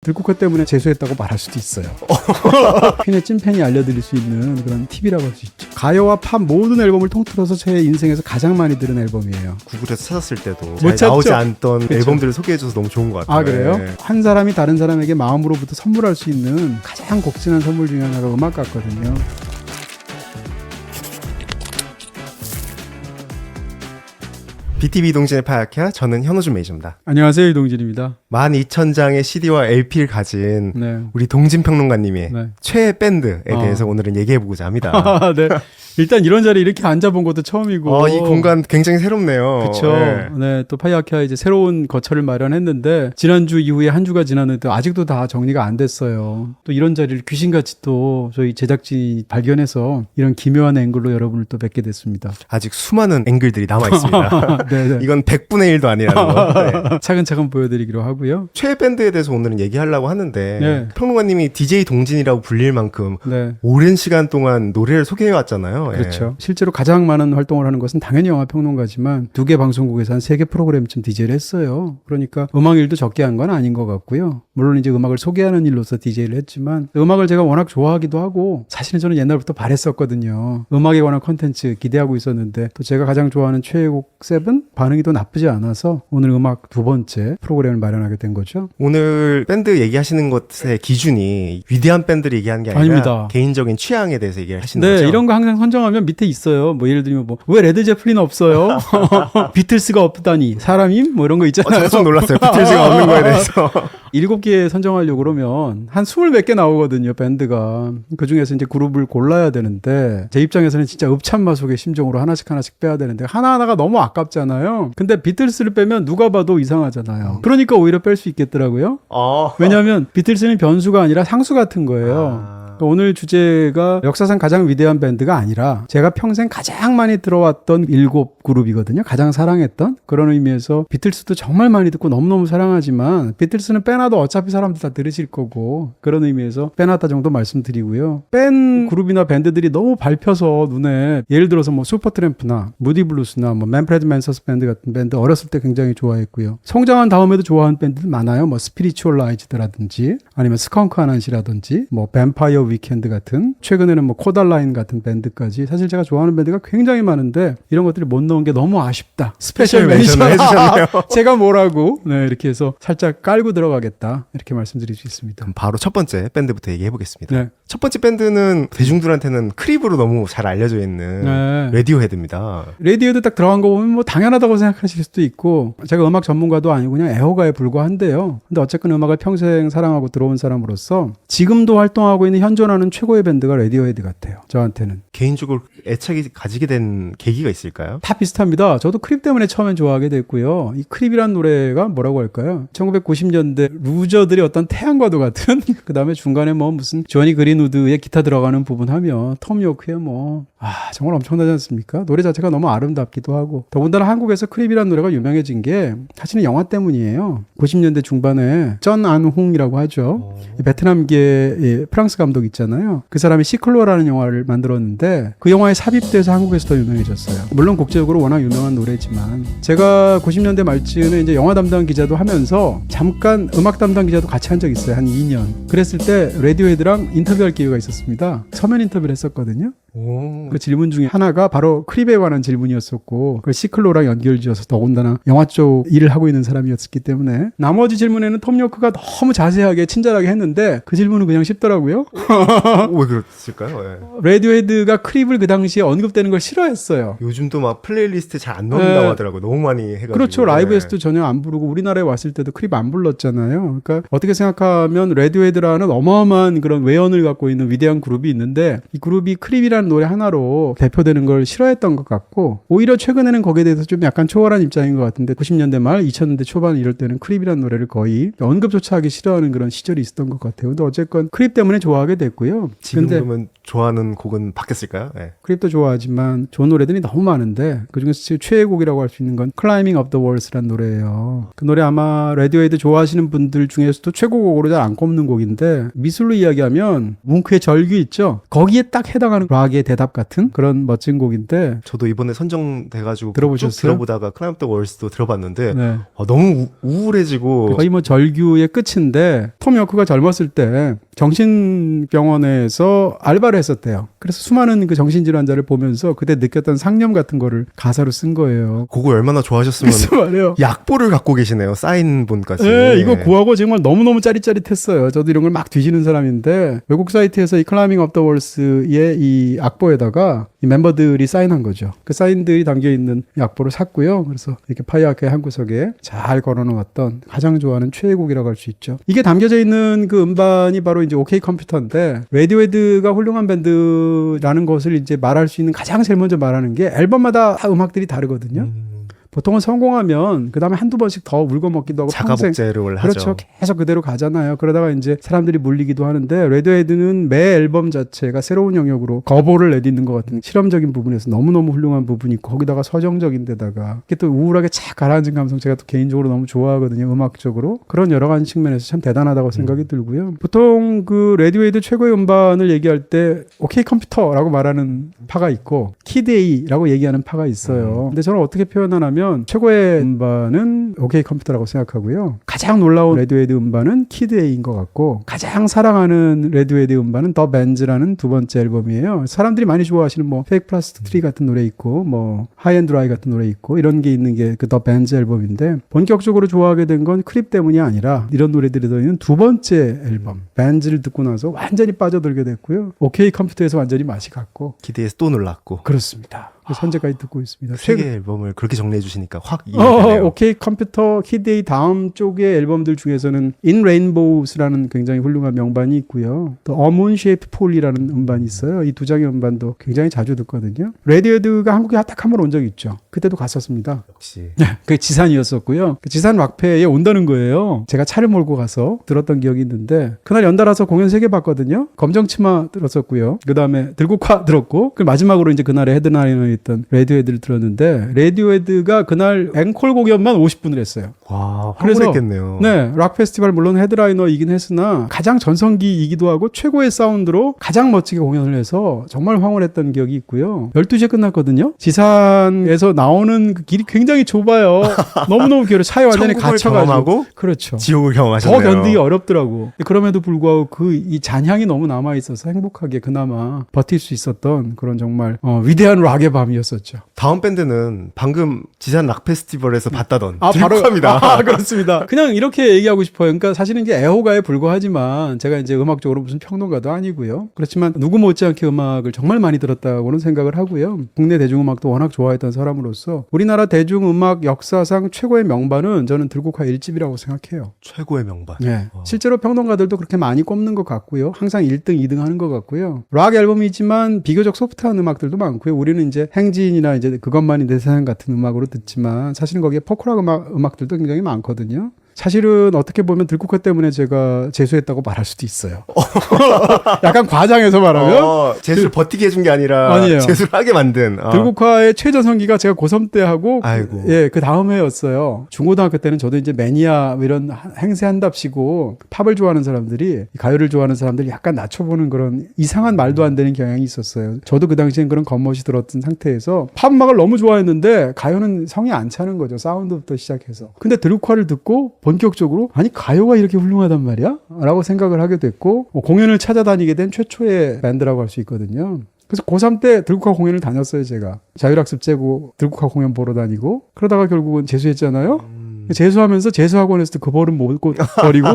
들국화 때문에 재수했다고 말할 수도 있어요. 퀸의 찐팬이 알려드릴 수 있는 그런 팁이라고 할 수 있죠. 가요와 팝 모든 앨범을 통틀어서 제 인생에서 가장 많이 들은 앨범이에요. 구글에서 찾았을 때도 못 잘 나오지 찾죠? 않던 그쵸. 앨범들을 소개해줘서 너무 좋은 것 같아요. 아 그래요? 네. 한 사람이 다른 사람에게 마음으로부터 선물할 수 있는 가장 곡진한 선물 중에 하나가 음악 같거든요. BTV 동진의 파야키야, 저는 현우준 매니저입니다. 안녕하세요, 이동진입니다. 12,000장의 CD와 LP를 가진 네. 우리 동진 평론가님의 네. 최애 밴드에 대해서 오늘은 얘기해보고자 합니다. 네. 일단 이런 자리에 이렇게 앉아본 것도 처음이고. 이 공간 굉장히 새롭네요. 그쵸. 네. 네. 또 파이아키아 이제 새로운 거처를 마련했는데, 지난주 이후에 한 주가 지났는데, 아직도 다 정리가 안 됐어요. 또 이런 자리를 귀신같이 또 저희 제작진이 발견해서 이런 기묘한 앵글로 여러분을 또 뵙게 됐습니다. 아직 수많은 앵글들이 남아있습니다. 네네. 이건 100분의 1도 아니라는 거. 네. 차근차근 보여드리기로 하고요. 최애 밴드에 대해서 오늘은 얘기하려고 하는데 네. 평론가님이 DJ 동진이라고 불릴 만큼 네. 오랜 시간 동안 노래를 소개해왔잖아요. 그렇죠. 실제로 가장 많은 활동을 하는 것은 당연히 영화평론가지만 2개 방송국에서 한 3개 프로그램쯤 DJ를 했어요. 그러니까 음악 일도 적게 한 건 아닌 것 같고요. 물론 이제 음악을 소개하는 일로서 DJ를 했지만 음악을 제가 워낙 좋아하기도 하고 사실은 저는 옛날부터 바랬었거든요. 음악에 관한 콘텐츠 기대하고 있었는데 또 제가 가장 좋아하는 최애곡 7 반응이 또 나쁘지 않아서 오늘 음악 두 번째 프로그램을 마련하게 된 거죠. 오늘 밴드 얘기하시는 것의 기준이 위대한 밴드를 얘기하는 게 아니라 아닙니다. 개인적인 취향에 대해서 얘기를 하시는 네, 거죠? 이런 거 항상 선정하면 밑에 있어요. 뭐 예를 들면 뭐 왜 레드 제플린 없어요? 비틀스가 없다니 사람임? 뭐 이런 거 있잖아요. 저도 좀 놀랐어요. 비틀즈가 없는 거에 대해서. 7개 선정하려고 그러면 한 20몇 개 나오거든요, 밴드가. 그 중에서 이제 그룹을 골라야 되는데, 제 입장에서는 진짜 읍참마속의 심정으로 하나씩 빼야 되는데, 하나하나가 너무 아깝잖아요. 근데 비틀스를 빼면 누가 봐도 이상하잖아요. 그러니까 오히려 뺄 수 있겠더라고요. 왜냐하면 비틀스는 변수가 아니라 상수 같은 거예요. 오늘 주제가 역사상 가장 위대한 밴드가 아니라 제가 평생 가장 많이 들어왔던 7그룹이거든요. 가장 사랑했던. 그런 의미에서 비틀스도 정말 많이 듣고 너무너무 사랑하지만 비틀스는 빼놔도 어차피 사람들 다 들으실 거고 그런 의미에서 빼놨다 정도 말씀드리고요. 뺀 그룹이나 밴드들이 너무 밟혀서 눈에 예를 들어서 뭐 슈퍼트램프나 무디블루스나 뭐 맨프레드 맨서스 밴드 같은 밴드 어렸을 때 굉장히 좋아했고요. 성장한 다음에도 좋아하는 밴드들 많아요. 뭐 스피리추얼라이즈드라든지 아니면 스컹크 아난시라든지 뭐 뱀파이어 위켄드 같은 최근에는 뭐 코달라인 같은 밴드까지 사실 제가 좋아하는 밴드가 굉장히 많은데 이런 것들이 못 넣은 게 너무 아쉽다. 스페셜 멘션 해주셨네요. 제가 뭐라고 네 이렇게 해서 살짝 깔고 들어가겠다 이렇게 말씀드릴 수 있습니다. 그럼 바로 첫 번째 밴드부터 얘기해보겠습니다. 네. 첫 번째 밴드는 대중들한테는 크립으로 너무 잘 알려져 있는 네. 레디오헤드입니다. 레디오도 딱 들어간 거 보면 뭐 당연하다고 생각하실 수도 있고 제가 음악 전문가도 아니고 그냥 애호가에 불과한데요. 근데 어쨌건 음악을 평생 사랑하고 들어온 사람으로서 지금도 활동하고 있는 현존하는 최고의 밴드가 레디오헤드 같아요. 저한테는. 개인적으로 애착이 가지게 된 계기가 있을까요? 다 비슷합니다. 저도 크립 때문에 처음엔 좋아하게 됐고요. 이 크립이란 노래가 뭐라고 할까요? 1990년대 루저들의 어떤 태양과도 같은 그 다음에 중간에 뭐 무슨 조니 그린우드의 기타 들어가는 부분 하면 톰 요크의 뭐 정말 엄청나지 않습니까? 노래 자체가 너무 아름답기도 하고 더군다나 한국에서 크립이란 노래가 유명해진 게 사실은 영화 때문이에요. 90년대 중반에 전 안홍이라고 하죠. 베트남계 프랑스 감독 있잖아요. 그 사람이 시클로라는 영화를 만들었는데 그 영화에 삽입돼서 한국에서 더 유명해졌어요. 물론 국제적으로 워낙 유명한 노래지만 제가 90년대 말쯤에 이제 영화 담당 기자도 하면서 잠깐 음악 담당 기자도 같이 한 적이 있어요. 한 2년. 그랬을 때 레디오헤드랑 인터뷰할 기회가 있었습니다. 서면 인터뷰를 했었거든요. 그 질문 중에 하나가 바로 크립에 관한 질문이었었고 그걸 시클로랑 연결지어서 더군다나 영화 쪽 일을 하고 있는 사람이었기 때문에 나머지 질문에는 톰 요크가 너무 자세하게 친절하게 했는데 그 질문은 그냥 쉽더라고요. 왜 그랬을까요? 네. 레디오헤드가 크립을 그 당시에 언급되는 걸 싫어했어요. 요즘도 막 플레이리스트 잘 안 넣는다고 하더라고요. 너무 많이 해가지고. 그렇죠. 라이브에서도 전혀 안 부르고 우리나라에 왔을 때도 크립 안 불렀잖아요. 그러니까 어떻게 생각하면 레디오헤드라는 어마어마한 그런 외연을 갖고 있는 위대한 그룹이 있는데 이 그룹이 크립이라는 노래 하나로 대표되는 걸 싫어했던 것 같고 오히려 최근에는 거기에 대해서 좀 약간 초월한 입장인 것 같은데 90년대 말 2000년대 초반 이럴 때는 크립이라는 노래를 거의 언급조차 하기 싫어하는 그런 시절이 있었던 것 같아요. 근데 어쨌건 크립 때문에 좋아하게 됐고요. 지금 근데 그러면 좋아하는 곡은 바뀌었을까요? 네. 크립도 좋아하지만 좋은 노래들이 너무 많은데 그중에서 최애곡이라고 할 수 있는 건 Climbing Up the Walls라는 노래예요. 그 노래 아마 레디오헤드 좋아하시는 분들 중에서도 최고곡으로 잘 안 꼽는 곡인데 미술로 이야기하면 뭉크의 절규 있죠? 거기에 딱 해당하는 락 악의 대답 같은 그런 멋진 곡인데 저도 이번에 선정돼가지고 들어보셨어요? 쭉 들어보다가 클라임 더 월스도 들어봤는데 네. 너무 우울해지고 거의 뭐 절규의 끝인데 톰 요크가 젊었을 때 정신병원에서 알바를 했었대요. 그래서 수많은 그 정신질환자를 보면서 그때 느꼈던 상념 같은 거를 가사로 쓴 거예요. 곡을 얼마나 좋아하셨으면 글쎄 말이에요. 약보를 갖고 계시네요. 사인본까지. 네, 이거 구하고 정말 너무너무 짜릿짜릿했어요. 저도 이런 걸 막 뒤지는 사람인데 외국 사이트에서 이 클라이밍 업 더 월스의 이 악보에다가 이 멤버들이 사인한 거죠. 그 사인들이 담겨있는 이 악보를 샀고요. 그래서 이렇게 파이아크의 한 구석에 잘 걸어놓았던 가장 좋아하는 최애곡이라고 할 수 있죠. 이게 담겨져 있는 그 음반이 바로 이제 OK 컴퓨터인데 레디오헤드가 훌륭한 밴드라는 것을 이제 말할 수 있는 가장 제일 먼저 말하는 게 앨범마다 음악들이 다르거든요. 보통은 성공하면 그 다음에 한두 번씩 더 울거먹기도 하고 평생 자가복제를 하죠. 그렇죠. 계속 그대로 가잖아요. 그러다가 이제 사람들이 물리기도 하는데 레디오헤드는 매 앨범 자체가 새로운 영역으로 거보를 내딛는 것 같은 실험적인 부분에서 너무너무 훌륭한 부분이 있고 거기다가 서정적인 데다가 이게 또 우울하게 착 가라앉은 감성 제가 또 개인적으로 너무 좋아하거든요. 음악적으로. 그런 여러 가지 측면에서 참 대단하다고 생각이 들고요. 보통 그 레디오헤드 최고의 음반을 얘기할 때 OK 컴퓨터라고 말하는 파가 있고 키드 A라고 얘기하는 파가 있어요. 근데 저는 어떻게 표현하냐면 최고의 음반은 OK 컴퓨터라고 생각하고요. 가장 놀라운 레디오헤드 음반은 키드 A인 것 같고 가장 사랑하는 레디오헤드 음반은 더 밴즈라는 두 번째 앨범이에요. 사람들이 많이 좋아하시는 뭐 페이크 플라스틱 트리 같은 노래 있고 뭐 하이 앤 드라이 같은 노래 있고 이런 게 있는 게 그 더 밴즈 앨범인데 본격적으로 좋아하게 된 건 크립 때문이 아니라 이런 노래들이 들어있는 두 번째 앨범 밴즈를 듣고 나서 완전히 빠져들게 됐고요. OK 컴퓨터에서 완전히 맛이 갔고 기대에서 또 놀랐고. 그렇습니다. 그래서 현재까지 듣고 있습니다. 세 개 앨범을 그렇게 정리해 주시니까 확 이해되네요. OK 컴퓨터 키데이 다음 쪽의 앨범들 중에서는 In Rainbows라는 굉장히 훌륭한 명반이 있고요. 또 A Moon Shaped Pool이라는 음반이 있어요. 이 두 장의 음반도 굉장히 자주 듣거든요. 레디오헤드가 한국에 딱 한 번 온 적이 있죠. 그때도 갔었습니다. 역시. 그 지산이었었고요. 그 지산 락페에 온다는 거예요. 제가 차를 몰고 가서 들었던 기억이 있는데 그날 연달아서 공연 3개 봤거든요. 검정치마 들었었고요. 그 다음에 들국화 들었고 그 마지막으로 이제 그날의 헤드라이너에 있던 레디오헤드를 들었는데 레디오헤드가 그날 앵콜 공연만 50분을 했어요. 와, 그래서 황홀했겠네요. 네, 락 페스티벌 물론 헤드라이너이긴 했으나 가장 전성기이기도 하고 최고의 사운드로 가장 멋지게 공연을 해서 정말 황홀했던 기억이 있고요. 12시에 끝났거든요. 지산에서 나오는 그 길이 굉장히 좁아요. 너무너무 길어요. 차에 완전히 천국을 갇혀가지고. 경험하고 그렇죠. 지옥을 더 경험하셨네요. 견디기 어렵더라고. 그럼에도 불구하고 그 이 잔향이 너무 남아있어서 행복하게 그나마 버틸 수 있었던 그런 정말 위대한 락의 밤이었었죠. 다음 밴드는 방금 지산 락 페스티벌에서 봤다던 바로 들국화입니다. 그렇습니다. 그냥 이렇게 얘기하고 싶어요. 그러니까 사실은 이제 애호가에 불과하지만 제가 이제 음악적으로 무슨 평론가도 아니고요. 그렇지만 누구 못지않게 음악을 정말 많이 들었다고는 생각을 하고요. 국내 대중음악도 워낙 좋아했던 사람으로서 우리나라 대중음악 역사상 최고의 명반은 저는 들국화 1집이라고 생각해요. 최고의 명반. 네. 실제로 평론가들도 그렇게 많이 꼽는 것 같고요. 항상 1등, 2등 하는 것 같고요. 락 앨범이지만 비교적 소프트한 음악들도 많고요. 우리는 이제 행진이나 이제 그것만이 내 세상 같은 음악으로 듣지만 사실은 거기에 포크락 음악들도 굉장히 많거든요. 사실은 어떻게 보면 들국화 때문에 제가 재수했다고 말할 수도 있어요. 약간 과장해서 말하면 재수를 버티게 해준 게 아니라 아니에요. 재수를 하게 만든. 들국화의 최전성기가 제가 고3 때 하고 아이고. 그 다음 해였어요. 중고등학교 때는 저도 이제 매니아 이런 행세한답시고 팝을 좋아하는 사람들이 가요를 좋아하는 사람들이 약간 낮춰보는 그런 이상한 말도 안 되는 경향이 있었어요. 저도 그 당시엔 그런 겉멋이 들었던 상태에서 팝 음악을 너무 좋아했는데 가요는 성이 안 차는 거죠. 사운드부터 시작해서. 근데 들국화를 듣고 본격적으로 아니 가요가 이렇게 훌륭하단 말이야? 라고 생각을 하게 됐고 공연을 찾아다니게 된 최초의 밴드라고 할 수 있거든요. 그래서 고3 때 들국화 공연을 다녔어요. 제가 자율학습 째고 들국화 공연 보러 다니고 그러다가 결국은 재수했잖아요. 재수하면서 재수학원에서도 그 버릇 못 버리고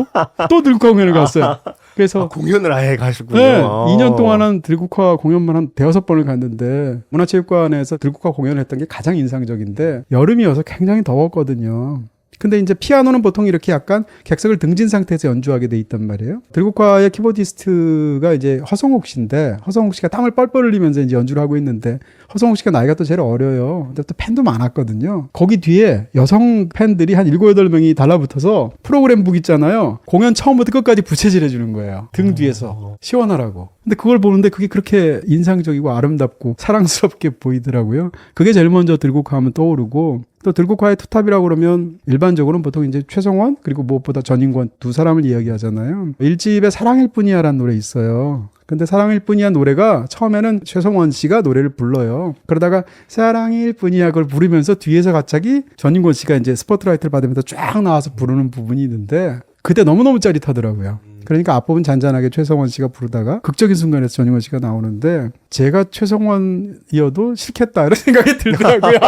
또 들국화 공연을 갔어요. 그래서 공연을 아예 가시군요. 네, 2년 동안은 들국화 공연만 한 대여섯 번을 갔는데 문화체육관에서 들국화 공연을 했던 게 가장 인상적인데 여름이어서 굉장히 더웠거든요. 근데 이제 피아노는 보통 이렇게 약간 객석을 등진 상태에서 연주하게 돼 있단 말이에요. 들국화의 키보디스트가 이제 허성옥 씨인데 허성옥 씨가 땀을 뻘뻘 흘리면서 이제 연주를 하고 있는데 허성옥 씨가 나이가 또 제일 어려요. 근데 또 팬도 많았거든요. 거기 뒤에 여성 팬들이 한 7, 8명이 달라붙어서 프로그램북 있잖아요. 공연 처음부터 끝까지 부채질 해주는 거예요. 등 뒤에서. 시원하라고. 근데 그걸 보는데 그게 그렇게 인상적이고 아름답고 사랑스럽게 보이더라고요. 그게 제일 먼저 들국화 하면 떠오르고 또 들국화의 투탑이라고 그러면 일반적으로는 보통 이제 최성원 그리고 무엇보다 전인권 두 사람을 이야기하잖아요. 1집에 사랑일 뿐이야라는 노래 있어요. 근데 사랑일 뿐이야 노래가 처음에는 최성원 씨가 노래를 불러요. 그러다가 사랑일 뿐이야 그걸 부르면서 뒤에서 갑자기 전인권 씨가 이제 스포트라이트를 받으면서 쫙 나와서 부르는 부분이 있는데 그때 너무너무 짜릿하더라고요. 그러니까 앞부분 잔잔하게 최성원 씨가 부르다가 극적인 순간에서 전인권 씨가 나오는데 제가 최성원이어도 싫겠다 이런 생각이 들더라고요.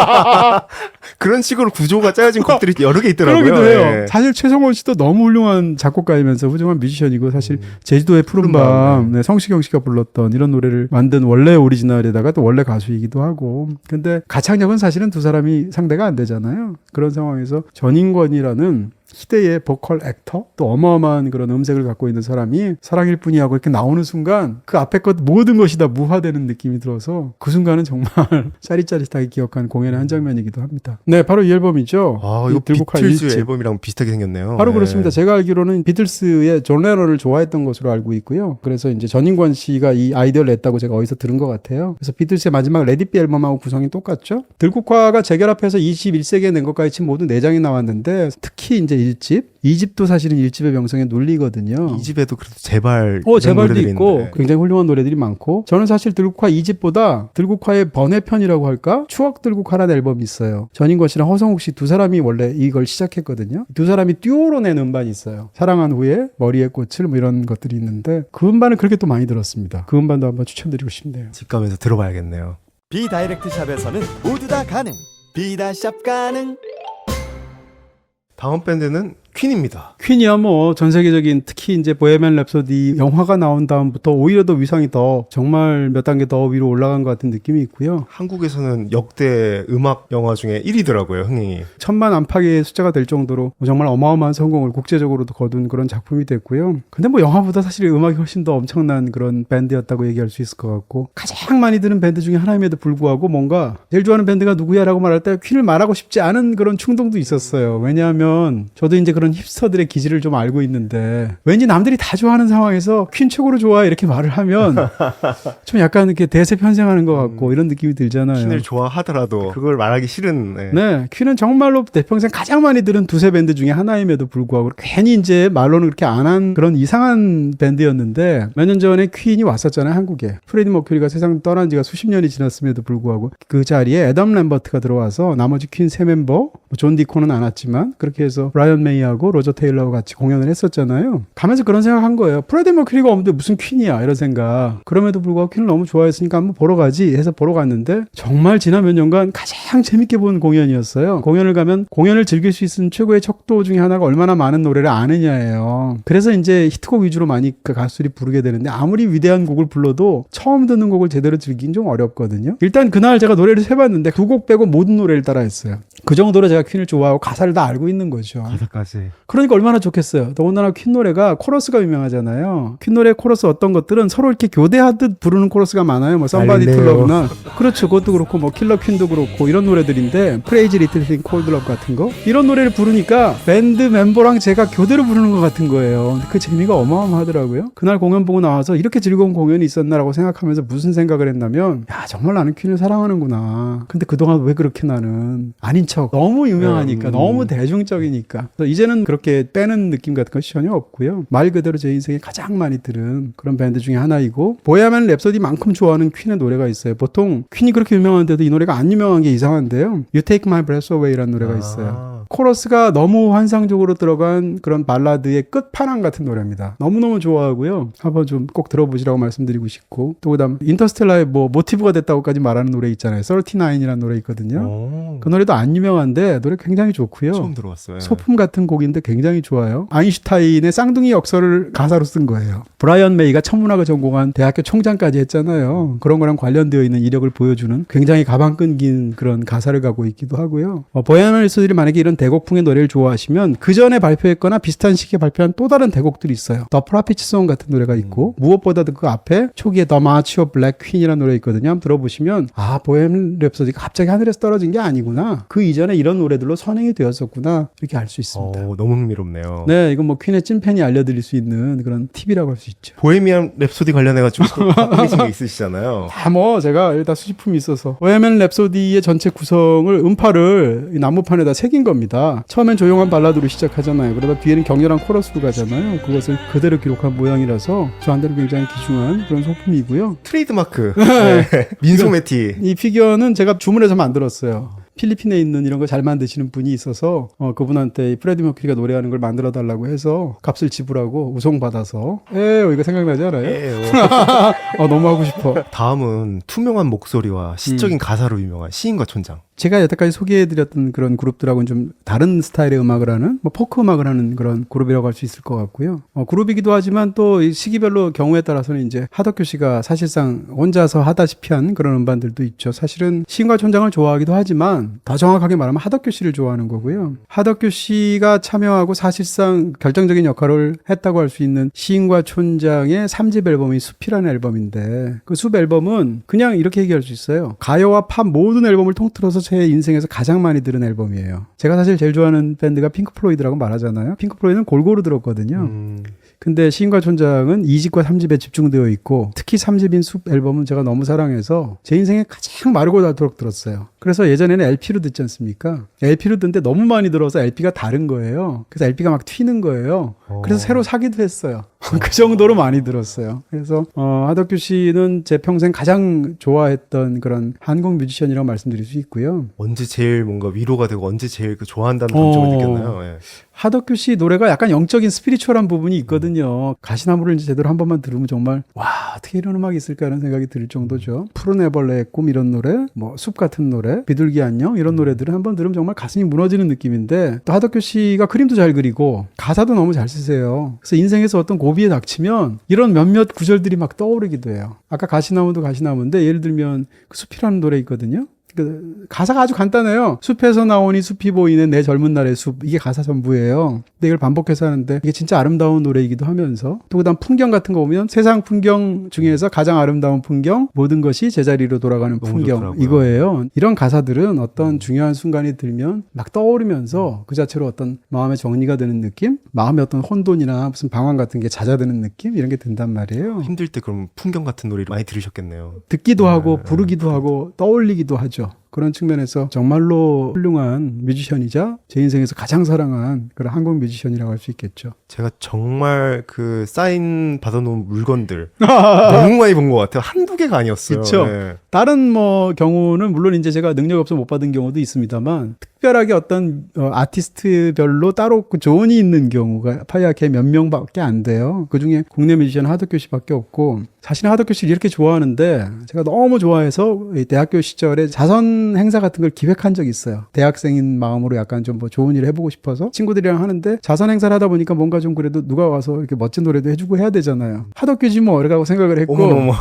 그런 식으로 구조가 짜여진 곡들이 여러 개 있더라고요. 그러기도 해요. 예. 사실 최성원 씨도 너무 훌륭한 작곡가이면서 훌륭한 뮤지션이고 사실 제주도의 푸른밤 네, 성시경 씨가 불렀던 이런 노래를 만든 원래 오리지널에다가 또 원래 가수이기도 하고 근데 가창력은 사실은 두 사람이 상대가 안 되잖아요. 그런 상황에서 전인권이라는 시대의 보컬 액터 또 어마어마한 그런 음색을 갖고 있는 사람이 사랑일 뿐이야고 이렇게 나오는 순간 그 앞에 것 모든 것이 다 무화되는 느낌이 들어서 그 순간은 정말 짜릿짜릿하게 기억하는 공연의 한 장면이기도 합니다. 네, 바로 이 앨범이죠. 아, 이 이거 들국화 비틀즈 일집. 앨범이랑 비슷하게 생겼네요. 바로 예. 그렇습니다. 제가 알기로는 비틀스의 존 레논을 좋아했던 것으로 알고 있고요. 그래서 이제 전인권 씨가 이 아이디어를 냈다고 제가 어디서 들은 것 같아요. 그래서 비틀스의 마지막 레디비 앨범하고 구성이 똑같죠. 들국화가 재결합해서 21세기에 낸 것까지 지금 모두 4장이 나왔는데 특히 이제 1집, 2집도 사실은 1집의 명성에 눌리거든요. 이 집에도 그래도 제발 제발도 노래들이 있고 있는데. 굉장히 훌륭한 노래들이 많고 저는 사실 들국화 2집보다 들국화의 번외편이라고 할까? 추억 들국화라는 앨범이 있어요. 전인권 씨랑 허성욱 씨 두 사람이 원래 이걸 시작했거든요. 두 사람이 듀오로 낸 음반이 있어요. 사랑한 후에 머리의 꽃을 뭐 이런 것들이 있는데 그 음반을 그렇게 또 많이 들었습니다. 그 음반도 한번 추천드리고 싶네요. 집 가면서 들어봐야겠네요. 비다이렉트 샵에서는 모두 다 가능. 비다샵 가능. 다음 밴드는 퀸입니다. 퀸이야 뭐 전 세계적인 특히 이제 보헤미안 랩소디 영화가 나온 다음부터 오히려 더 위상이 더 정말 몇 단계 더 위로 올라간 것 같은 느낌이 있고요. 한국에서는 역대 음악 영화 중에 1위더라고요, 흥행이. 1000만 안팎의 숫자가 될 정도로 정말 어마어마한 성공을 국제적으로도 거둔 그런 작품이 됐고요. 근데 뭐 영화보다 사실 음악이 훨씬 더 엄청난 그런 밴드였다고 얘기할 수 있을 것 같고 가장 많이 드는 밴드 중에 하나임에도 불구하고 뭔가 제일 좋아하는 밴드가 누구야라고 말할 때 퀸을 말하고 싶지 않은 그런 충동도 있었어요. 왜냐하면 저도 이제 그런 힙스터들의 기질을 좀 알고 있는데 왠지 남들이 다 좋아하는 상황에서 퀸 최고로 좋아해 이렇게 말을 하면 좀 약간 이렇게 대세 편승하는 것 같고 이런 느낌이 들잖아요. 퀸을 좋아하더라도 그걸 말하기 싫은. 네. 네, 퀸은 정말로 내 평생 가장 많이 들은 두세 밴드 중에 하나임에도 불구하고 괜히 이제 말로는 그렇게 안 한 그런 이상한 밴드였는데 몇 년 전에 퀸이 왔었잖아요, 한국에. 프레디 머큐리가 세상 떠난 지가 수십 년이 지났음에도 불구하고 그 자리에 애덤 램버트가 들어와서 나머지 퀸 세 멤버, 존 디코는 안 왔지만 그렇게 해서 브라이언 메이하고 로저 테일러와 같이 공연을 했었잖아요. 가면서 그런 생각한 거예요. 프레디 머큐리가 없는데 무슨 퀸이야 이런 생각. 그럼에도 불구하고 퀸을 너무 좋아했으니까 한번 보러 가지 해서 보러 갔는데 정말 지난 몇 년간 가장 재밌게 본 공연이었어요. 공연을 가면 공연을 즐길 수 있는 최고의 척도 중에 하나가 얼마나 많은 노래를 아느냐예요. 그래서 이제 히트곡 위주로 많이 그 가수들이 부르게 되는데 아무리 위대한 곡을 불러도 처음 듣는 곡을 제대로 즐기긴 좀 어렵거든요. 일단 그날 제가 노래를 세봤는데 두 곡 빼고 모든 노래를 따라했어요. 그 정도로 제가 퀸을 좋아하고 가사를 다 알고 있는 거죠. 가사까지. 그러니까 얼마나 좋겠어요. 더군다나 퀸 노래가 코러스가 유명하잖아요. 퀸 노래 코러스 어떤 것들은 서로 이렇게 교대하듯 부르는 코러스가 많아요. 뭐 Somebody to Love나 그렇죠. 그것도 그렇고 뭐 킬러 퀸도 그렇고 이런 노래들인데 Praise Little Thing Cold Love 같은 거 이런 노래를 부르니까 밴드 멤버랑 제가 교대로 부르는 것 같은 거예요. 근데 그 재미가 어마어마하더라고요. 그날 공연 보고 나와서 이렇게 즐거운 공연이 있었나라고 생각하면서 무슨 생각을 했냐면 야 정말 나는 퀸을 사랑하는구나. 근데 그동안 왜 그렇게 나는 아닌 척 너무 유명하니까 너무 대중적이니까 그래서 이제는 그렇게 빼는 느낌 같은 것이 전혀 없고요. 말 그대로 제 인생에 가장 많이 들은 그런 밴드 중에 하나이고 보헤미안 랩소디만큼 좋아하는 퀸의 노래가 있어요. 보통 퀸이 그렇게 유명한데도 이 노래가 안 유명한 게 이상한데요. You Take My Breath Away라는 노래가 있어요. 코러스가 너무 환상적으로 들어간 그런 발라드의 끝판왕 같은 노래입니다. 너무너무 좋아하고요. 한번 좀 꼭 들어보시라고 말씀드리고 싶고 또 그다음 인터스텔라의 뭐 모티브가 됐다고까지 말하는 노래 있잖아요. 39이라는 노래 있거든요. 그 노래도 안 유명한데 노래 굉장히 좋고요. 처음 들어봤어요. 소품 같은 곡인데 굉장히 좋아요. 아인슈타인의 쌍둥이 역설을 가사로 쓴 거예요. 브라이언 메이가 천문학을 전공한 대학교 총장까지 했잖아요. 그런 거랑 관련되어 있는 이력을 보여주는 굉장히 가방 끈긴 그런 가사를 갖고 있기도 하고요. 보헤미안 랩소디를 만약에 이런 대곡풍의 노래를 좋아하시면 그 전에 발표했거나 비슷한 시기에 발표한 또 다른 대곡들이 있어요. The Prophet Song 같은 노래가 있고 무엇보다도 그 앞에 초기에 The March of Black Queen이라는 노래 있거든요. 한번 들어보시면 아 보헤미안 랩소디가 갑자기 하늘에서 떨어진 게 아니구나. 그 이전에 이런 노래들로 선행이 되었었구나. 이렇게 알 수 있습니다. 너무 흥미롭네요. 네, 이건 뭐 퀸의 찐팬이 알려드릴 수 있는 그런 팁이라고 할 수 있죠. 보헤미안 랩소디 관련해가지고 또 갖고 계신 게 있으시잖아요. 다 뭐 제가 여기다 수집품이 있어서 보헤미안 랩소디의 전체 구성을 음파를 이 나무판에다 새긴 겁니다. 합니다. 처음엔 조용한 발라드로 시작하잖아요. 그러다 뒤에는 격렬한 코러스로 가잖아요. 그것을 그대로 기록한 모양이라서 저한테는 굉장히 귀중한 그런 소품이고요. 트레이드마크. 네. 민소매티. 이 피규어는 제가 주문해서 만들었어요. 필리핀에 있는 이런 거 잘 만드시는 분이 있어서 그분한테 이 프레디 머큐리가 노래하는 걸 만들어 달라고 해서 값을 지불하고 우송받아서 이거 생각나지 않아요? 너무 하고 싶어. 다음은 투명한 목소리와 시적인 가사로 유명한 시인과 촌장. 제가 여태까지 소개해드렸던 그런 그룹들하고는 좀 다른 스타일의 음악을 하는 포크 음악을 하는 그런 그룹이라고 할 수 있을 것 같고요. 그룹이기도 하지만 또 이 시기별로 경우에 따라서는 이제 하덕규 씨가 사실상 혼자서 하다시피 한 그런 음반들도 있죠. 사실은 시인과 촌장을 좋아하기도 하지만 더 정확하게 말하면 하덕규 씨를 좋아하는 거고요. 하덕규 씨가 참여하고 사실상 결정적인 역할을 했다고 할 수 있는 시인과 촌장의 3집 앨범이 숲이라는 앨범인데 그 숲 앨범은 그냥 이렇게 얘기할 수 있어요. 가요와 팝 모든 앨범을 통틀어서 제 인생에서 가장 많이 들은 앨범이에요. 제가 사실 제일 좋아하는 밴드가 핑크 플로이드라고 말하잖아요. 핑크 플로이드는 골고루 들었거든요. 근데 시인과 촌장은 2집과 3집에 집중되어 있고 특히 3집인 숲 앨범은 제가 너무 사랑해서 제 인생에 가장 마르고 닳도록 들었어요. 그래서 예전에는 LP로 듣지 않습니까? LP로 듣는데 너무 많이 들어서 LP가 다른 거예요. 그래서 LP가 막 튀는 거예요. 그래서 새로 사기도 했어요. 그 정도로 많이 들었어요. 그래서 하덕규 씨는 제 평생 가장 좋아했던 그런 한국 뮤지션이라고 말씀드릴 수 있고요. 언제 제일 뭔가 위로가 되고 언제 제일 그 좋아한다는 감정을 느꼈나요? 예. 하덕규 씨 노래가 약간 영적인 스피리추얼한 부분이 있거든요. 가시나무를 이제 제대로 한 번만 들으면 정말 와 어떻게 이런 음악이 있을까 하는 생각이 들 정도죠. 푸른 애벌레의 꿈 이런 노래, 뭐 숲 같은 노래, 비둘기 안녕 이런 노래들은 한번 들으면 정말 가슴이 무너지는 느낌인데 또 하덕규 씨가 그림도 잘 그리고 가사도 너무 잘 쓰세요. 그래서 인생에서 어떤 고비에 닥치면 이런 몇몇 구절들이 막 떠오르기도 해요. 아까 가시나무도 가시나무인데 예를 들면 그 숲이라는 노래 있거든요. 그 가사가 아주 간단해요. 숲에서 나오니 숲이 보이는 내 젊은 날의 숲. 이게 가사 전부예요. 근데 이걸 반복해서 하는데 이게 진짜 아름다운 노래이기도 하면서 또 그다음 풍경 같은 거 보면 세상 풍경 중에서 가장 아름다운 풍경 모든 것이 제자리로 돌아가는 풍경 좋더라고요. 이거예요. 이런 가사들은 어떤 중요한 순간이 들면 막 떠오르면서 그 자체로 어떤 마음의 정리가 되는 느낌? 마음의 어떤 혼돈이나 무슨 방황 같은 게 잦아드는 느낌? 이런 게 든단 말이에요. 힘들 때 그럼 풍경 같은 노래를 많이 들으셨겠네요. 듣기도 하고 부르기도 하고 떠올리기도 하죠. 그런 측면에서 정말로 훌륭한 뮤지션이자 제 인생에서 가장 사랑한 그런 한국 뮤지션이라고 할 수 있겠죠. 제가 정말 그 사인 받아놓은 물건들 너무 많이 본 것 같아요. 한두 개가 아니었어요. 그쵸. 네. 다른 경우는 물론 이제 제가 능력 없어 못 받은 경우도 있습니다만 특별하게 어떤 아티스트별로 따로 그 조언이 있는 경우가 파이아케 몇 명밖에 안 돼요. 그중에 국내 뮤지션 하덕규 씨밖에 없고 사실은 하덕규 씨를 이렇게 좋아하는데 제가 너무 좋아해서 대학교 시절에 자선 행사 같은 걸 기획한 적이 있어요. 대학생인 마음으로 약간 좀 뭐 좋은 일을 해보고 싶어서 친구들이랑 하는데 자선 행사를 하다 보니까 뭔가 좀 그래도 누가 와서 이렇게 멋진 노래도 해주고 해야 되잖아요. 하덕규지 뭐 이라고 생각을 했고 어머머머.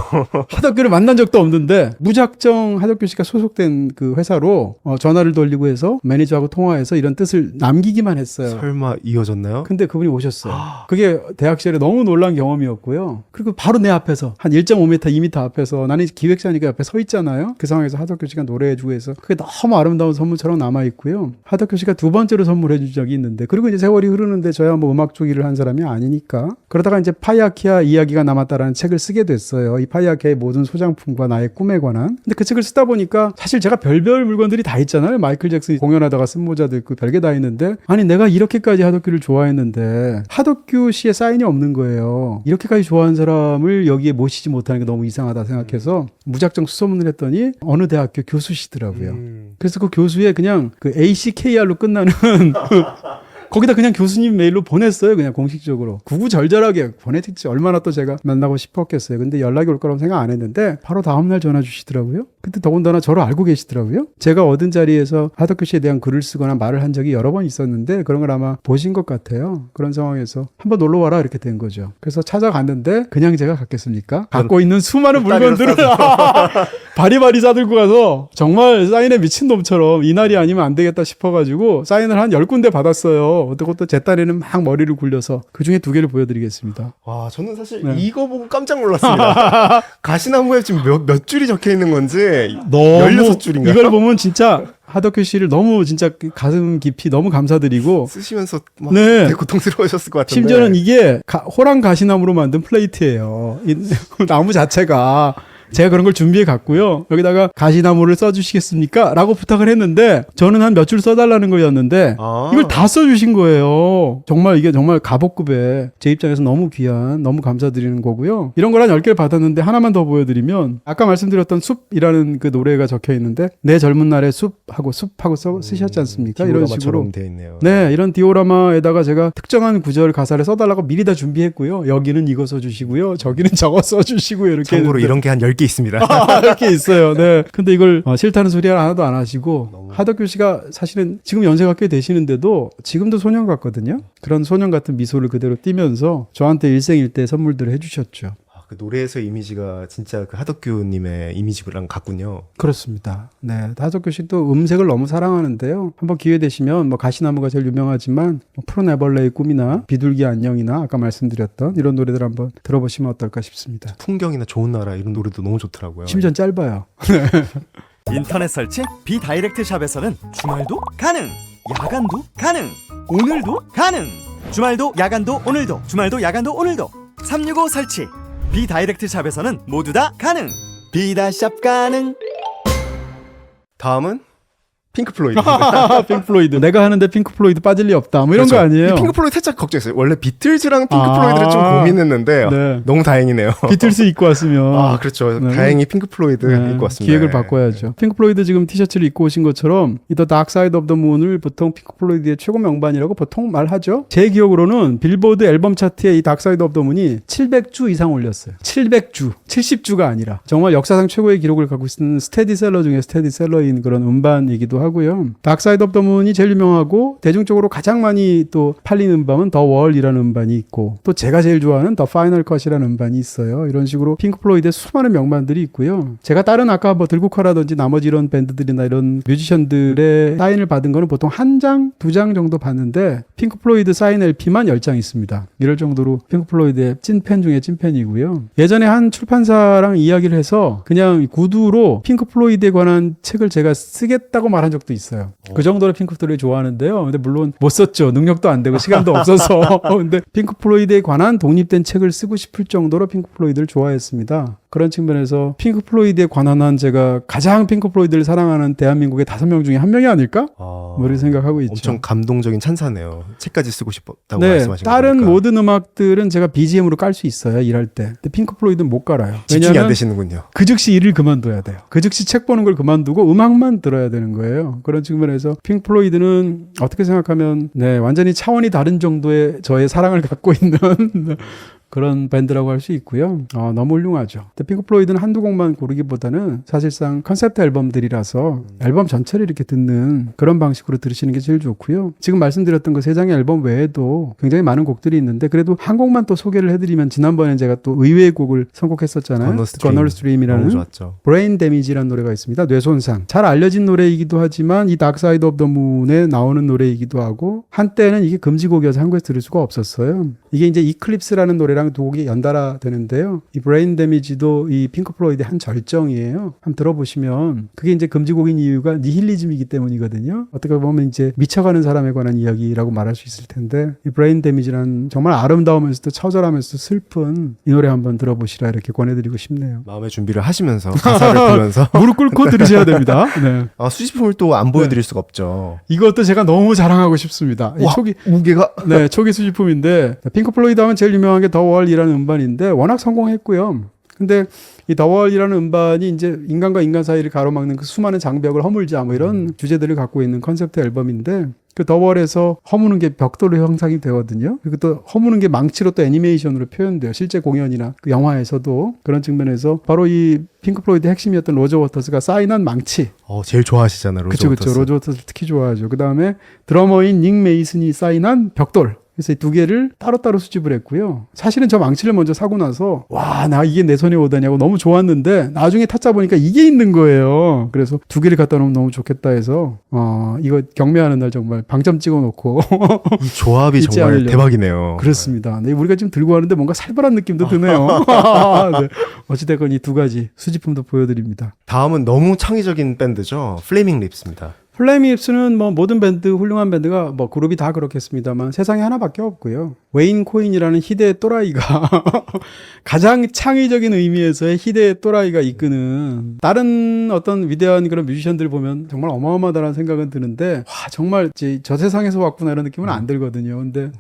하덕규를 만난 적도 없는데 무작정 하덕규 씨가 소속된 그 회사로 전화를 돌리고 해서 매니저하고 통화해서 이런 뜻을 남기기만 했어요. 설마 이어졌나요? 근데 그분이 오셨어요. 그게 대학 시절에 너무 놀란 경험이었고요. 그리고 바로 내 앞에서 한 1.5m, 2m 앞에서 나는 기획자니까 옆에 서 있잖아요. 그 상황에서 하덕규 씨가 노래해주고 해서 그게 너무 아름다운 선물처럼 남아있고요. 하덕규 씨가 두 번째로 선물해준 적이 있는데 그리고 이제 세월이 흐르는데 저야 뭐 음악 쪽 일을 한 사람이 아니니까 그러다가 이제 파이아키아 이야기가 남았다라는 책을 쓰게 됐어요. 이 파이아키아의 모든 소장품과 나의 꿈에 관한. 근데 그 책을 쓰다 보니까 사실 제가 별별 물건들이 다 있잖아요. 마이클 잭슨이 공연하다가 쓴 모자도 있고 별게 다 있는데 아니 내가 이렇게까지 하덕규를 좋아했는데 하덕규 씨의 사인이 없는 거예요. 이렇게까지 좋아하는 사람을 여기에 모시지 못하는 게 너무 이상하다 생각해서 무작정 수소문을 했더니 어느 대학교 교수시더라고요. 그래서 그 교수에 그냥 그 ACKR로 끝나는 거기다 그냥 교수님 메일로 보냈어요. 그냥 공식적으로. 구구절절하게 보내겠지. 얼마나 또 제가 만나고 싶었겠어요. 근데 연락이 올 거라고 생각 안 했는데 바로 다음날 전화 주시더라고요. 근데 더군다나 저를 알고 계시더라고요. 제가 얻은 자리에서 하덕규 씨에 대한 글을 쓰거나 말을 한 적이 여러 번 있었는데 그런 걸 아마 보신 것 같아요. 그런 상황에서 한번 놀러 와라 이렇게 된 거죠. 그래서 찾아갔는데 그냥 제가 갔겠습니까? 갖고 있는 수많은 물건들을 바리바리 싸들고 가서 정말 사인에 미친놈처럼 이날이 아니면 안 되겠다 싶어가지고 사인을 한 10군데 받았어요. 그것도 제 딴에는 막 머리를 굴려서 그중에 2개를 보여드리겠습니다. 와, 저는 사실 네. 이거 보고 깜짝 놀랐습니다. 가시나무에 지금 몇 줄이 적혀 있는 건지 너무 16줄인가? 이걸 보면 진짜 하덕규 씨를 너무 진짜 가슴 깊이 너무 감사드리고 쓰시면서 막 네. 되게 고통스러우셨을 것 같은데. 심지어는 이게 호랑 가시나무로 만든 플레이트예요. 이 나무 자체가 제가 그런 걸 준비해 갔고요. 여기다가 가시나무를 써주시겠습니까? 라고 부탁을 했는데 저는 한 몇 줄 써달라는 거였는데 아. 이걸 다 써주신 거예요. 정말 이게 정말 가복급에 제 입장에서 너무 귀한, 너무 감사드리는 거고요. 이런 걸 한 10개를 받았는데 하나만 더 보여드리면 아까 말씀드렸던 숲이라는 그 노래가 적혀 있는데 내 젊은 날의 숲하고 숲하고 쓰셨지 않습니까? 이런 식으로. 되어 있네요. 네, 이런 디오라마에다가 제가 특정한 구절 가사를 써달라고 미리 다 준비했고요. 여기는 이거 써주시고요. 저기는 저거 써주시고요. 이렇게. 참고로 했는데. 이런 게 한 10개 있습니다. 이렇게 있어요. 네. 근데 이걸 싫다는 소리 하나도 안 하시고 하덕규 씨가 사실은 지금 연세가 꽤 되시는데도 지금도 소년 같거든요. 그런 소년 같은 미소를 그대로 띠면서 저한테 일생일대 선물들을 해주셨죠. 그 노래에서 이미지가 진짜 그 하덕규님의 이미지랑 같군요. 그렇습니다. 네, 하덕규 씨도 음색을 너무 사랑하는데요. 한번 기회 되시면 뭐 가시나무가 제일 유명하지만 뭐 푸른애벌레의 꿈이나 비둘기 안녕이나 아까 말씀드렸던 이런 노래들 한번 들어보시면 어떨까 싶습니다. 풍경이나 좋은 나라 이런 노래도 너무 좋더라고요. 심지어 짧아요. 인터넷 설치 비다이렉트 샵에서는 주말도 가능, 야간도 가능, 오늘도 가능. 주말도 야간도 오늘도, 주말도 야간도 오늘도. 365 설치 비다이렉트 샵에서는 모두 다 가능. 비다샵 가능. 다음은 핑크 플로이드. 핑크 플로이드. 내가 하는데 핑크 플로이드 빠질 리 없다. 뭐 이런 그렇죠. 거 아니에요? 핑크 플로이드 살짝 걱정했어요. 원래 비틀즈랑 핑크 플로이드를 좀 고민했는데 네. 너무 다행이네요. 비틀스 입고 왔으면. 아, 그렇죠. 네. 다행히 핑크 플로이드 네, 입고 왔습니다. 기획을 바꿔야죠. 핑크 플로이드 지금 티셔츠를 입고 오신 것처럼 이 The Dark Side of the Moon을 보통 핑크 플로이드의 최고 명반이라고 보통 말하죠. 제 기억으로는 빌보드 앨범 차트에 이 Dark Side of the Moon이 700주 이상 올렸어요. 700주. 70주가 아니라. 정말 역사상 최고의 기록을 갖고 있는 스테디셀러 중에 스테디셀러인 그런 음반이기도 하고요. Dark Side of the Moon이 제일 유명하고 대중적으로 가장 많이 또 팔린 음반은 The Wall이라는 음반이 있고 또 제가 제일 좋아하는 The Final Cut이라는 음반이 있어요. 이런 식으로 핑크 플로이드의 수많은 명반들이 있고요. 제가 다른 아까 뭐 들국화라든지 나머지 이런 밴드들이나 이런 뮤지션들의 사인을 받은 거는 보통 한 장, 두 장 정도 받는데 핑크 플로이드 사인 LP만 10장 있습니다. 이럴 정도로 핑크 플로이드의 찐팬 중에 찐팬이고요. 예전에 한 출판사랑 이야기를 해서 그냥 구두로 핑크 플로이드에 관한 책을 제가 쓰겠다고 말한 적도 있어요. 그 정도로 핑크 플로이드 좋아하는데요. 근데 물론 못 썼죠. 능력도 안 되고 시간도 없어서. 근데 핑크 플로이드에 관한 독립된 책을 쓰고 싶을 정도로 핑크 플로이드를 좋아했습니다. 그런 측면에서 핑크 플로이드에 관한 한 제가 가장 핑크 플로이드를 사랑하는 대한민국의 5명 중에 한 명이 아닐까? 뭐 이렇게 생각하고 있죠. 엄청 감동적인 찬사네요. 책까지 쓰고 싶었다고 네, 말씀하신 거 다른 보니까. 모든 음악들은 제가 BGM으로 깔 수 있어요. 일할 때. 근데 핑크 플로이드는 못 깔아요. 집중이 안 왜냐하면 되시는군요. 그 즉시 일을 그만둬야 돼요. 그 즉시 책 보는 걸 그만두고 음악만 들어야 되는 거예요. 그런 측면에서 핑크 플로이드는 어떻게 생각하면 네, 완전히 차원이 다른 정도의 저의 사랑을 갖고 있는 그런 밴드라고 할 수 있고요. 너무 훌륭하죠. 근데 핑크 플로이드는 한두 곡만 고르기보다는 사실상 컨셉트 앨범들이라서 앨범 전체를 이렇게 듣는 그런 방식으로 들으시는 게 제일 좋고요. 지금 말씀드렸던 그 3장의 앨범 외에도 굉장히 많은 곡들이 있는데 그래도 한 곡만 또 소개를 해드리면 지난번에 제가 또 의외의 곡을 선곡했었잖아요. Gunnel Stream이라는 너무 좋았죠. 브레인 데미지라는 노래가 있습니다. 뇌손상. 잘 알려진 노래이기도 하지만 이 다크 사이드 오브 더 문에 나오는 노래이기도 하고 한때는 이게 금지곡이어서 한국에서 들을 수가 없었어요. 이게 이제 이클립스라는 노래랑 두 곡이 연달아 되는데요. 이 브레인 데미지도 이 핑크 플로이드의 한 절정이에요. 한번 들어보시면 그게 이제 금지곡인 이유가 니힐리즘이기 때문이거든요. 어떻게 보면 이제 미쳐가는 사람에 관한 이야기라고 말할 수 있을 텐데 이 브레인 데미지라는 정말 아름다우면서도 처절하면서도 슬픈 이 노래 한번 들어보시라 이렇게 권해드리고 싶네요. 마음의 준비를 하시면서 가사를 보면서 무릎 꿇고 들으셔야 됩니다. 네. 수집품을 또 안 보여드릴 수가 없죠. 이것도 제가 너무 자랑하고 싶습니다. 이 와, 초기 무게가 네, 초기 수집품인데 핑크 플로이드 하면 제일 유명한 게 더 월이라는 음반인데 워낙 성공했고요. 근데 이 더 월이라는 음반이 이제 인간과 인간 사이를 가로막는 그 수많은 장벽을 허물자 뭐 이런 주제들을 갖고 있는 컨셉트 앨범인데 그 더 월에서 허무는 게 벽돌로 형상이 되거든요. 그리고 또 허무는 게 망치로 또 애니메이션으로 표현돼요. 실제 공연이나 그 영화에서도 그런 측면에서 바로 이 핑크 플로이드의 핵심이었던 로저 워터스가 사인한 망치. 제일 좋아하시잖아요. 로저 그쵸. 워터스. 로저 워터스 특히 좋아하죠. 그 다음에 드러머인 닉 메이슨이 사인한 벽돌. 그래서 이 두 개를 따로따로 수집을 했고요. 사실은 저 망치를 먼저 사고 나서 와, 나 이게 내 손에 오다냐고 너무 좋았는데 나중에 탔자 보니까 이게 있는 거예요. 그래서 두 개를 갖다 놓으면 너무 좋겠다 해서 이거 경매하는 날 정말 방점 찍어놓고 이 조합이 잊지 정말 않으려고. 대박이네요. 그렇습니다. 네, 우리가 지금 들고 가는데 뭔가 살벌한 느낌도 드네요. 네. 어찌됐건 이 두 가지 수집품도 보여드립니다. 다음은 너무 창의적인 밴드죠. 플레이밍 립스입니다. 플레이밍 립스는 뭐 모든 밴드, 훌륭한 밴드가 뭐 그룹이 다 그렇겠습니다만 세상에 하나밖에 없고요. 웨인 코인이라는 희대의 또라이가 가장 창의적인 의미에서의 희대의 또라이가 이끄는 다른 어떤 위대한 그런 뮤지션들 보면 정말 어마어마하다는 생각은 드는데 와 정말 저 세상에서 왔구나 이런 느낌은 안 들거든요. 근데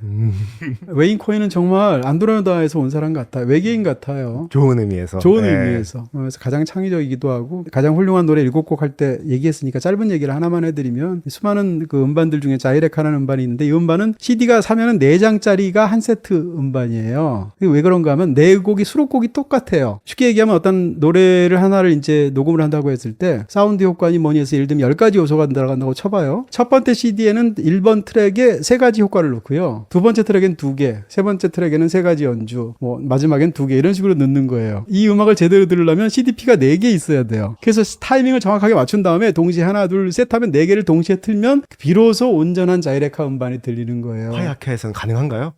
웨인 코인은 정말 안드로메다에서 온 사람 같아요. 외계인 같아요. 좋은 의미에서. 좋은 네. 의미에서. 그래서 가장 창의적이기도 하고 가장 훌륭한 노래 7곡 할 때 얘기했으니까 짧은 얘기를 하나만 해드리면 수많은 그 음반들 중에 자이렉하는 음반이 있는데 이 음반은 CD가 사면은 4장짜리가 한 세트 음반이에요. 왜 그런가 하면 4곡이 수록곡이 똑같아요. 쉽게 얘기하면 어떤 노래를 하나를 이제 녹음을 한다고 했을 때 사운드 효과니 뭐니 해서 예를 들면 10가지 요소가 들어간다고 쳐봐요. 첫 번째 CD에는 1번 트랙에 3가지 효과를 넣고요. 두 번째 트랙엔 2개, 세 번째 트랙에는 3가지 연주, 뭐 마지막엔 2개 이런 식으로 넣는 거예요. 이 음악을 제대로 들으려면 CDP가 4개 있어야 돼요. 그래서 타이밍을 정확하게 맞춘 다음에 동시에 하나 둘 셋 하면 4개를 동시에 틀면 비로소 온전한 자이렉카 음반이 들리는 거예요. 화약해서는 가능한가요?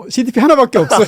CDP 하나밖에 없어요.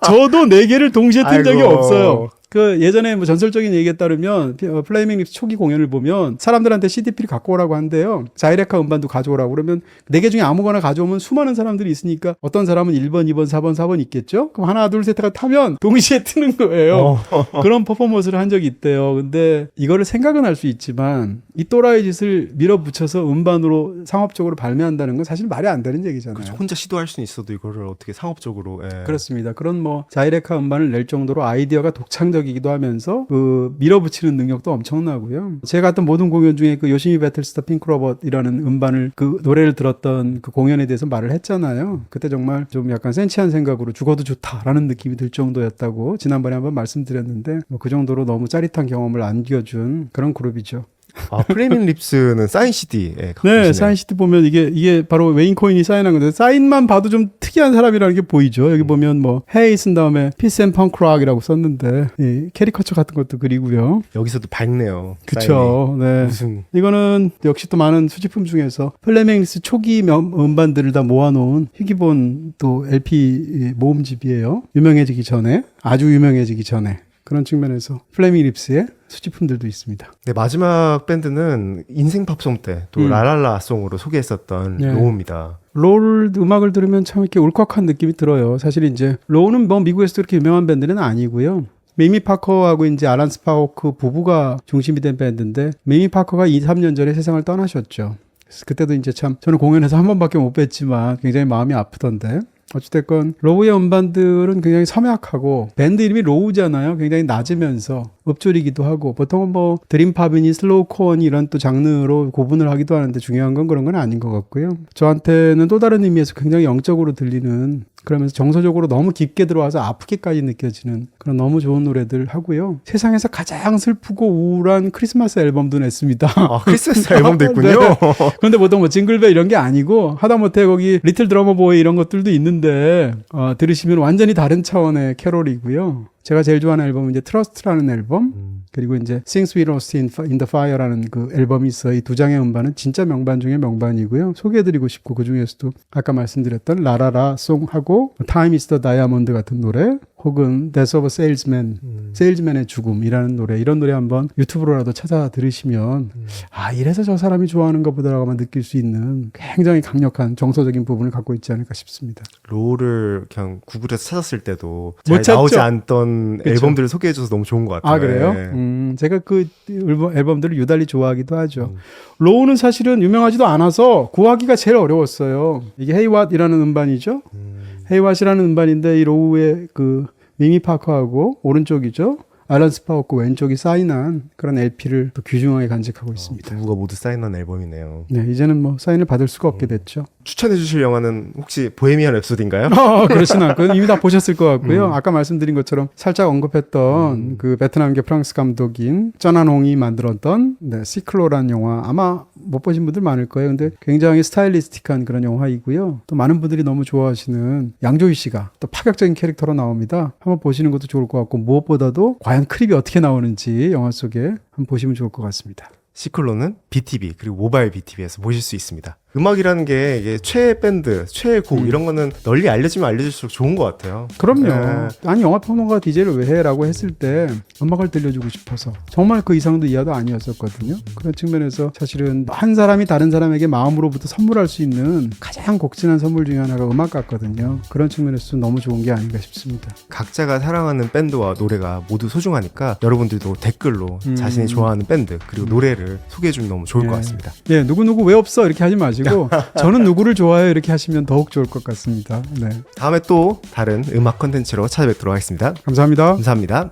저도 4개를 동시에 틀 적이 아이고. 없어요. 그 예전에 뭐 전설적인 얘기에 따르면 플레이밍 립스 초기 공연을 보면 사람들한테 CDP를 갖고 오라고 한대요. 자이렉카 음반도 가져오라고 그러면 4개 중에 아무거나 가져오면 수많은 사람들이 있으니까 어떤 사람은 1번, 2번, 4번, 4번 있겠죠? 그럼 하나, 둘, 셋가 타면 동시에 트는 거예요. 그런 퍼포먼스를 한 적이 있대요. 근데 이거를 생각은 할 수 있지만 이 또라이 짓을 밀어붙여서 음반으로 상업적으로 발매한다는 건 사실 말이 안 되는 얘기잖아요. 그렇죠. 혼자 시도할 수는 있어도 이거를 어떻게 상업적으로. 예. 그렇습니다. 그런 뭐 자이렉카 음반을 낼 정도로 아이디어가 독창적이기도 하면서 그 밀어붙이는 능력도 엄청나고요. 제가 했던 모든 공연 중에 그 요시미 배틀스타 핑크 로봇이라는 음반을 그 노래를 들었던 그 공연에 대해서 말을 했잖아요. 그때 정말 좀 약간 센치한 생각으로 죽어도 좋다라는 느낌이 들 정도였다고 지난번에 한번 말씀드렸는데 뭐 그 정도로 너무 짜릿한 경험을 안겨준 그런 그룹이죠. 아, 플레이밍 립스는 사인 CD에 갖고 네, 계시네요. 사인 시트 보면 이게 바로 웨인 코인이 사인한 건데 사인만 봐도 좀 특이한 사람이라는 게 보이죠. 여기 보면 뭐 헤이 쓴 다음에 피스 앤 펑크락이라고 썼는데 이 캐리커처 같은 것도 그리고요. 여기서도 밝네요. 그렇죠. 네. 무슨 이거는 역시 또 많은 수집품 중에서 플레밍 립스 초기 음반들을 다 모아놓은 희귀본 또 LP 모음집이에요. 유명해지기 전에 아주 유명해지기 전에 그런 측면에서 플레밍 립스의 수집품들도 있습니다. 네, 마지막 밴드는 인생 팝송 때 또 라랄라 송으로 소개했었던 네. 로우입니다. 로우 음악을 들으면 참 이렇게 울컥한 느낌이 들어요. 사실 이제 로우는 뭐 미국에서도 그렇게 유명한 밴드는 아니고요. 미미 파커하고 이제 아란 스파우크 부부가 중심이 된 밴드인데 미미 파커가 2, 3년 전에 세상을 떠나셨죠. 그래서 그때도 이제 참 저는 공연에서 한 번밖에 못 뵀지만 굉장히 마음이 아프던데 어찌됐건 로우의 음반들은 굉장히 섬약하고 밴드 이름이 로우잖아요. 굉장히 낮으면서 읍조리기도 하고 보통은 뭐 드림팝이니 슬로우 코어니 이런 또 장르로 구분을 하기도 하는데 중요한 건 그런 건 아닌 것 같고요. 저한테는 또 다른 의미에서 굉장히 영적으로 들리는 그러면서 정서적으로 너무 깊게 들어와서 아프기까지 느껴지는 그런 너무 좋은 노래들 하고요. 세상에서 가장 슬프고 우울한 크리스마스 앨범도 냈습니다. 아, 크리스마스 앨범도 있군요. 네. 그런데 보통 뭐 징글벨 이런 게 아니고 하다못해 거기 리틀 드러머 보이 이런 것들도 있는데 들으시면 완전히 다른 차원의 캐롤이고요. 제가 제일 좋아하는 앨범은 이제 트러스트라는 앨범 그리고 이제 Things We Lost in the Fire라는 그 앨범이 있어요. 이 두 장의 음반은 진짜 명반 중에 명반이고요. 소개해드리고 싶고 그 중에서도 아까 말씀드렸던 라라라 송하고 Time is the Diamond 같은 노래 혹은 Death of a Salesman, 세일즈맨의 죽음이라는 노래 이런 노래 한번 유튜브로라도 찾아 들으시면 아 이래서 저 사람이 좋아하는 것보다라고만 느낄 수 있는 굉장히 강력한 정서적인 부분을 갖고 있지 않을까 싶습니다. 로우를 그냥 구글에서 찾았을 때도 못 잘 찾죠? 나오지 않던 그쵸. 앨범들을 소개해줘서 너무 좋은 것 같아요. 아 그래요? 네. 제가 그 앨범들을 유달리 좋아하기도 하죠. 로우는 사실은 유명하지도 않아서 구하기가 제일 어려웠어요. 이게 헤이왓이라는 음반이죠. 헤이왓이라는 음반인데 이 로우의 그 미미 파커하고 오른쪽이죠. 아란 스파우크 왼쪽이 사인한 그런 LP를 또 귀중하게 간직하고 있습니다. 부부가 모두 사인한 앨범이네요. 네, 이제는 뭐 사인을 받을 수가 없게 됐죠. 추천해 주실 영화는 혹시 보헤미안 랩소디인가요? 그렇진 않고요. 이미 다 보셨을 것 같고요. 아까 말씀드린 것처럼 살짝 언급했던 그 베트남계 프랑스 감독인 쩌난홍이 만들었던 시클로라는 영화 아마 못 보신 분들 많을 거예요. 근데 굉장히 스타일리스틱한 그런 영화이고요. 또 많은 분들이 너무 좋아하시는 양조위 씨가 또 파격적인 캐릭터로 나옵니다. 한번 보시는 것도 좋을 것 같고 무엇보다도 과연 크립이 어떻게 나오는지 영화 속에 한번 보시면 좋을 것 같습니다. 시클로는 BTV 그리고 모바일 BTV에서 보실 수 있습니다. 음악이라는 게 이게 최애 밴드, 최애 곡 이런 거는 널리 알려지면 알려질수록 좋은 것 같아요. 그럼요. 네. 아니 영화평론가 DJ를 왜 해라고 했을 때 음악을 들려주고 싶어서 정말 그 이상도 이하도 아니었었거든요. 그런 측면에서 사실은 한 사람이 다른 사람에게 마음으로부터 선물할 수 있는 가장 곡진한 선물 중에 하나가 음악 같거든요. 그런 측면에서 너무 좋은 게 아닌가 싶습니다. 각자가 사랑하는 밴드와 노래가 모두 소중하니까 여러분들도 댓글로 자신이 좋아하는 밴드 그리고 노래를 소개해주면 너무 좋을 것 같습니다. 예, 누구누구 왜 없어 이렇게 하지 마시고 저는 누구를 좋아해요 이렇게 하시면 더욱 좋을 것 같습니다. 네, 다음에 또 다른 음악 컨텐츠로 찾아뵙도록 하겠습니다. 감사합니다. 감사합니다.